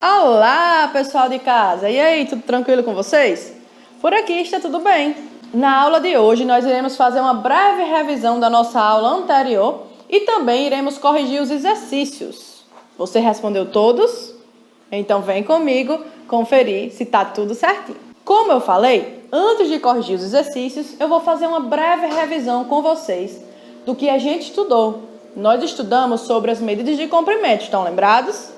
Olá, pessoal de casa! E aí, tudo tranquilo com vocês? Por aqui está tudo bem. Na aula de hoje, nós iremos fazer uma breve revisão da nossa aula anterior e também iremos corrigir os exercícios. Você respondeu todos? Então vem comigo conferir se está tudo certinho. Como eu falei, antes de corrigir os exercícios, eu vou fazer uma breve revisão com vocês do que a gente estudou. Nós estudamos sobre as medidas de comprimento, estão lembrados?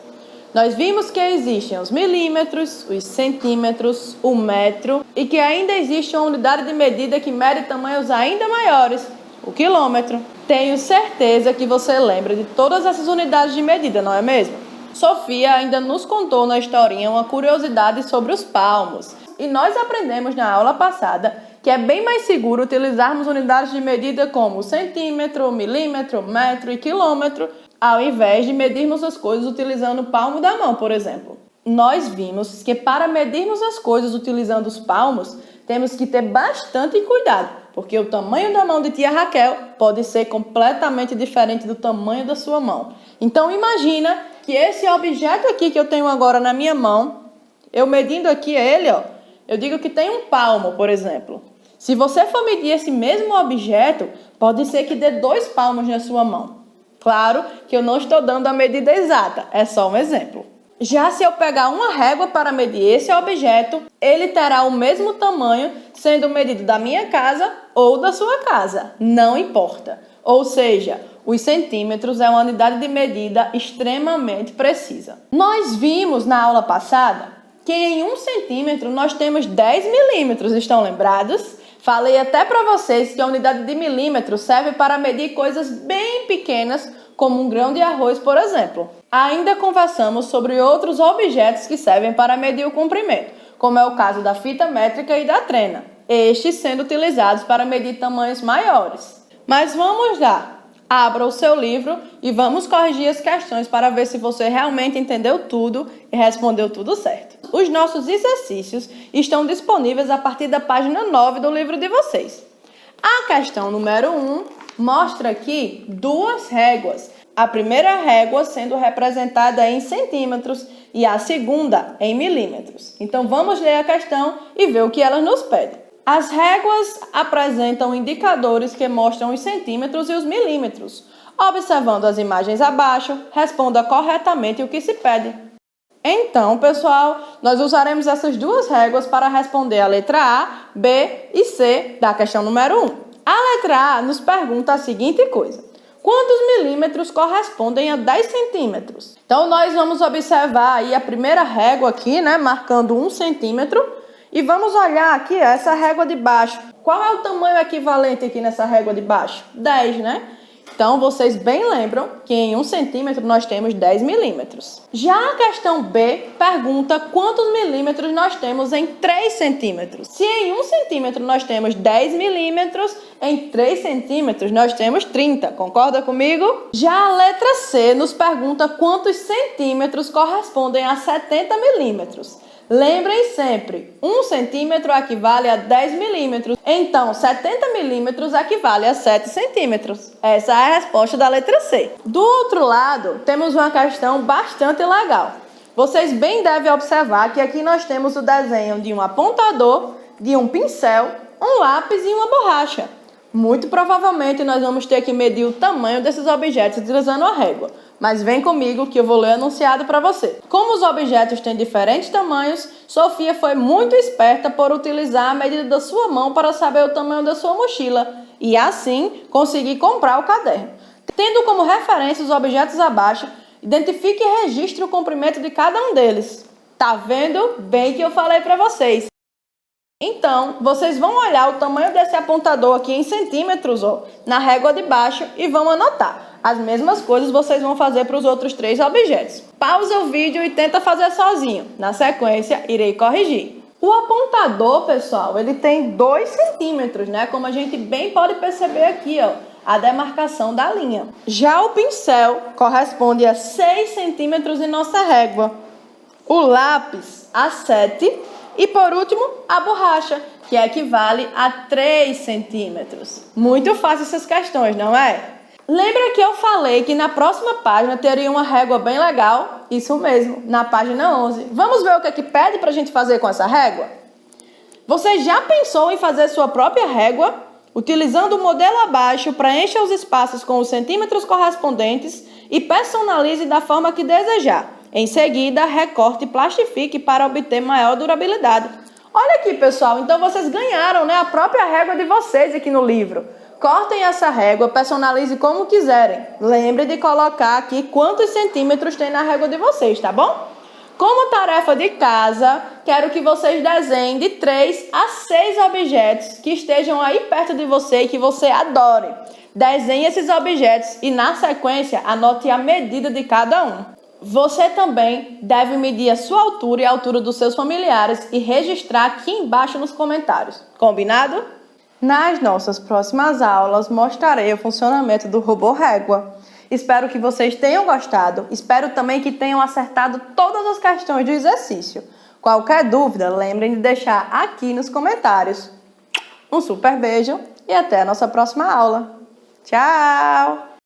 Nós vimos que existem os milímetros, os centímetros, o metro e que ainda existe uma unidade de medida que mede tamanhos ainda maiores, o quilômetro. Tenho certeza que você lembra de todas essas unidades de medida, não é mesmo? Sofia ainda nos contou na historinha uma curiosidade sobre os palmos. E nós aprendemos na aula passada que é bem mais seguro utilizarmos unidades de medida como centímetro, milímetro, metro e quilômetro, ao invés de medirmos as coisas utilizando o palmo da mão, por exemplo. Nós vimos que para medirmos as coisas utilizando os palmos, temos que ter bastante cuidado, porque o tamanho da mão de tia Raquel pode ser completamente diferente do tamanho da sua mão. Então imagina que esse objeto aqui que eu tenho agora na minha mão, eu medindo aqui ele, eu digo que tem um palmo, por exemplo. Se você for medir esse mesmo objeto, pode ser que dê 2 palmos na sua mão. Claro que eu não estou dando a medida exata, é só um exemplo. Já se eu pegar uma régua para medir esse objeto, ele terá o mesmo tamanho, sendo medido da minha casa ou da sua casa, não importa. Ou seja, os centímetros é uma unidade de medida extremamente precisa. Nós vimos na aula passada que em 1 centímetro nós temos 10 milímetros, estão lembrados? Falei até para vocês que a unidade de milímetro serve para medir coisas bem pequenas, como um grão de arroz, por exemplo. Ainda conversamos sobre outros objetos que servem para medir o comprimento, como é o caso da fita métrica e da trena, estes sendo utilizados para medir tamanhos maiores. Mas vamos lá! Abra o seu livro e vamos corrigir as questões para ver se você realmente entendeu tudo e respondeu tudo certo. Os nossos exercícios estão disponíveis a partir da página 9 do livro de vocês. A questão número 1 mostra aqui 2 réguas. A primeira régua sendo representada em centímetros e a segunda em milímetros. Então vamos ler a questão e ver o que elas nos pedem. As réguas apresentam indicadores que mostram os centímetros e os milímetros. Observando as imagens abaixo, responda corretamente o que se pede. Então, pessoal, nós usaremos essas 2 réguas para responder a letra A, B e C da questão número 1. A letra A nos pergunta a seguinte coisa: quantos milímetros correspondem a 10 centímetros? Então, nós vamos observar aí a primeira régua aqui, marcando 1 centímetro. E vamos olhar aqui essa régua de baixo. Qual é o tamanho equivalente aqui nessa régua de baixo? 10, né? Então, vocês bem lembram que em 1 centímetro nós temos 10 milímetros. Já a questão B pergunta quantos milímetros nós temos em 3 centímetros. Se em 1 centímetro nós temos 10 milímetros, em 3 centímetros nós temos 30. Concorda comigo? Já a letra C nos pergunta quantos centímetros correspondem a 70 milímetros. Lembrem sempre, 1 centímetro equivale a 10 milímetros, então 70 milímetros equivale a 7 centímetros. Essa é a resposta da letra C. Do outro lado, temos uma questão bastante legal. Vocês bem devem observar que aqui nós temos o desenho de um apontador, de um pincel, um lápis e uma borracha. Muito provavelmente nós vamos ter que medir o tamanho desses objetos utilizando a régua. Mas vem comigo que eu vou ler o enunciado para você. Como os objetos têm diferentes tamanhos, Sofia foi muito esperta por utilizar a medida da sua mão para saber o tamanho da sua mochila e assim conseguir comprar o caderno. Tendo como referência os objetos abaixo, identifique e registre o comprimento de cada um deles. Tá vendo? Bem que eu falei para vocês. Então, vocês vão olhar o tamanho desse apontador aqui em centímetros, na régua de baixo e vão anotar. As mesmas coisas vocês vão fazer para os outros 3 objetos. Pausa o vídeo e tenta fazer sozinho. Na sequência, irei corrigir. O apontador, pessoal, ele tem 2 centímetros, Como a gente bem pode perceber aqui, a demarcação da linha. Já o pincel corresponde a 6 centímetros em nossa régua. O lápis a 7 e, por último, a borracha, que equivale a 3 centímetros. Muito fácil essas questões, não é? Lembra que eu falei que na próxima página teria uma régua bem legal? Isso mesmo, na página 11. Vamos ver o que é que pede para a gente fazer com essa régua? Você já pensou em fazer sua própria régua? Utilizando o modelo abaixo, preencha os espaços com os centímetros correspondentes e personalize da forma que desejar. Em seguida, recorte e plastifique para obter maior durabilidade. Olha aqui, pessoal, então vocês ganharam, né, a própria régua de vocês aqui no livro. Cortem essa régua, personalize como quiserem. Lembre de colocar aqui quantos centímetros tem na régua de vocês, tá bom? Como tarefa de casa, quero que vocês desenhem de 3 a 6 objetos que estejam aí perto de você e que você adore. Desenhe esses objetos e, na sequência, anote a medida de cada um. Você também deve medir a sua altura e a altura dos seus familiares e registrar aqui embaixo nos comentários. Combinado? Nas nossas próximas aulas, mostrarei o funcionamento do robô régua. Espero que vocês tenham gostado. Espero também que tenham acertado todas as questões do exercício. Qualquer dúvida, lembrem de deixar aqui nos comentários. Um super beijo e até a nossa próxima aula. Tchau!